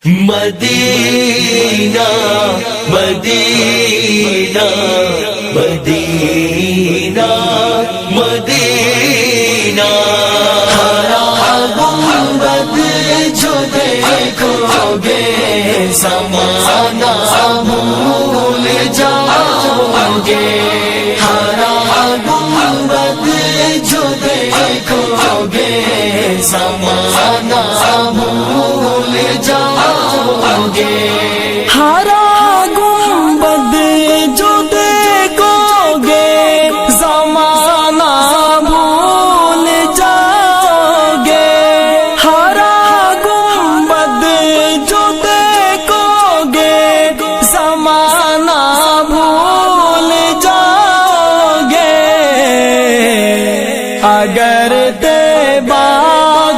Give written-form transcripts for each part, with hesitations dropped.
مدینہ مدینہ مدینہ مدینہ، ہرا گنبد جو دیکھو گے زمانہ بھول جاؤ گے، ہرا گنبد جو دیکھو گے زمانہ بھول جاؤ گے، ہرا گنبد جو دیکھو گے زمانہ بھول جاؤ گے، ہرا گنبد جو دیکھو گے زمانہ بھول جاؤ گے، اگر طیبہ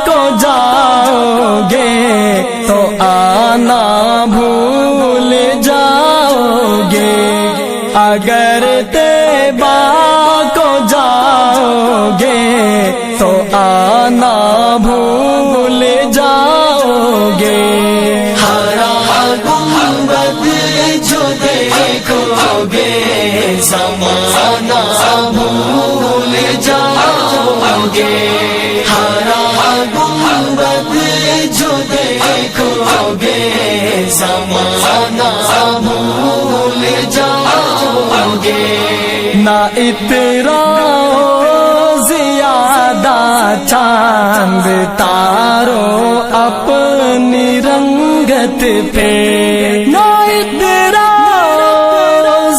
کو جاؤ گے تو آنا بھول جاؤ گے، اگر طیبہ کو جاؤ گے تو آنا بھول جاؤ گے، ہرا گنبد جو دیکھو گے زمانہ بھول جاؤ گے، ہرا گنبد جو دیکھو گے زمانہ بھول جاؤ گے، نہ اترا زیادہ چاند تارو اپنی رنگت پہ، نہ اترا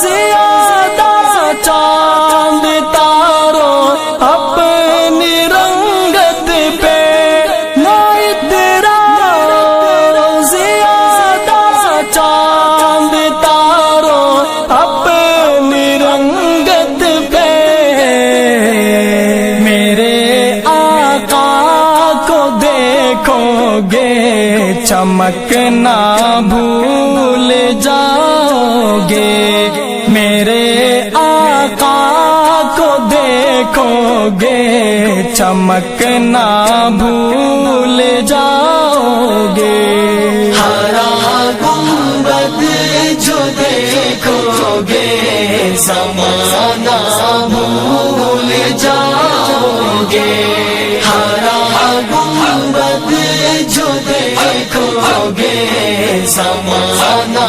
زیادہ چاند تارو اپنی رنگت پہ، نہ اترا زیادہ چاند تارو اپنی رنگت پہ، میرے آقا کو دیکھو گے چمکنا بھول جاؤ گے، میرے آقا کو دیکھو گے چمکنا بھول جاؤ گے، ہرا گنبد جو دیکھو گے زمانہ بھول جاؤ گے، ہرا گنبد جو دیکھو گے زمانہ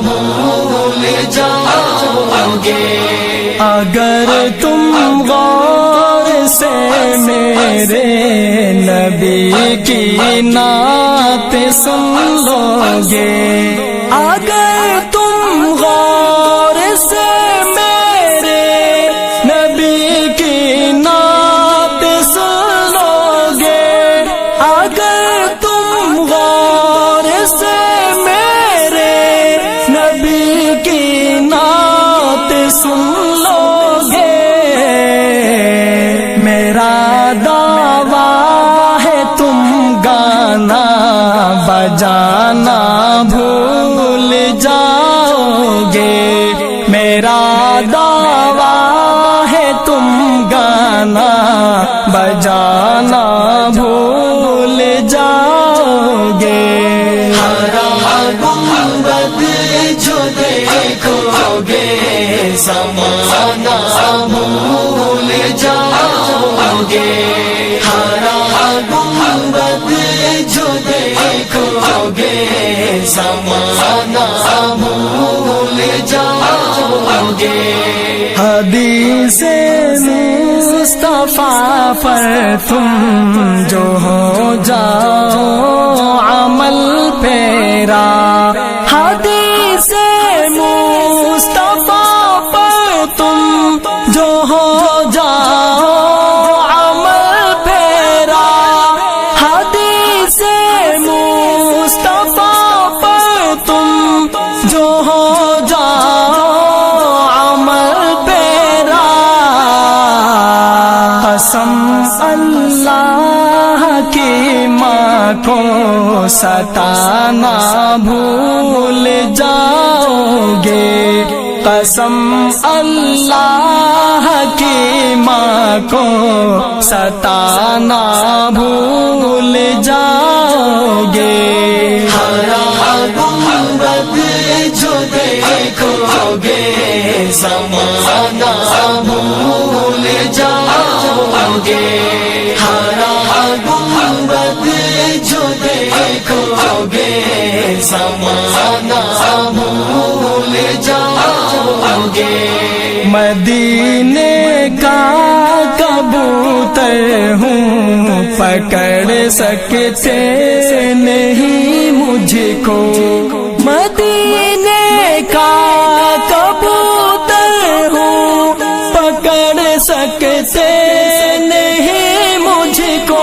بھول جاؤ گے، اگر تم غور سے میرے نبی کی نعت سن لو گے، اگر تم غور سے میرے نبی کی نعت سن لو گے، اگر تم غور سے میرے نبی کی نعت سن لو گے، میرا دعویٰ ہے تم گانا بجانا بھول جاؤ گے، میرا دعویٰ ہے تم گانا بجانا بھول جاؤ گے، ہرا گنبد جو دیکھو گے زمانہ بھول جاؤ گے، ہرا گنبد جو دیکھو گے زمانہ بھول جاؤ گے، حدیث مصطفیٰ پر تم جو ہو جاؤ عمل پیرا، حدیث مصطفیٰ پر تم جو ہو جاؤ عمل پیرا، حدیث مصطفیٰ پر تم جو ہو جاؤ عمل پیرا، قسم اللہ کی ماں کو ستانا بھول جاؤ گے، قسم اللہ کی ماں کو ستانا بھول جاؤ گے، ہرا دیکھو گے زمانہ بھول جاؤ گے مدینے کا کبوتر ہوں پکڑ سکتے نہیں مجھ کو مدینے کا کبوتر ہوں پکڑ سکتے نہیں مجھ کو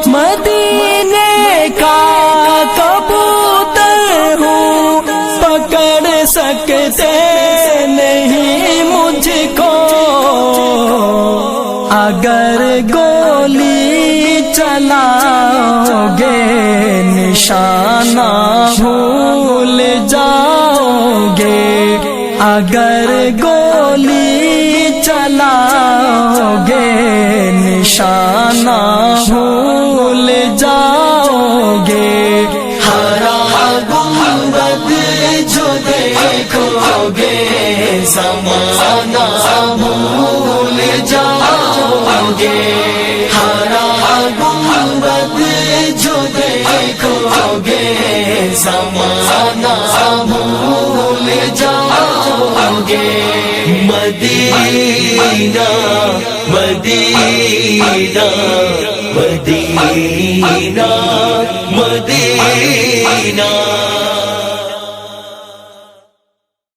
مدینے کا کبوتر ہوں پکڑ سکتے نہیں مجھ کو اگر گولی چلاؤ گے نشانہ بھول جاؤ گے اگر گولی چلاؤ گے نشانہ بھول جاؤ گے ہرا گنبد جو دیکھو گے زمانہ بھول جاؤ گے ہرا گنبد جو دیکھو گے زمانہ بھول جاؤ گے مدینہ مدینہ مدینہ مدینہ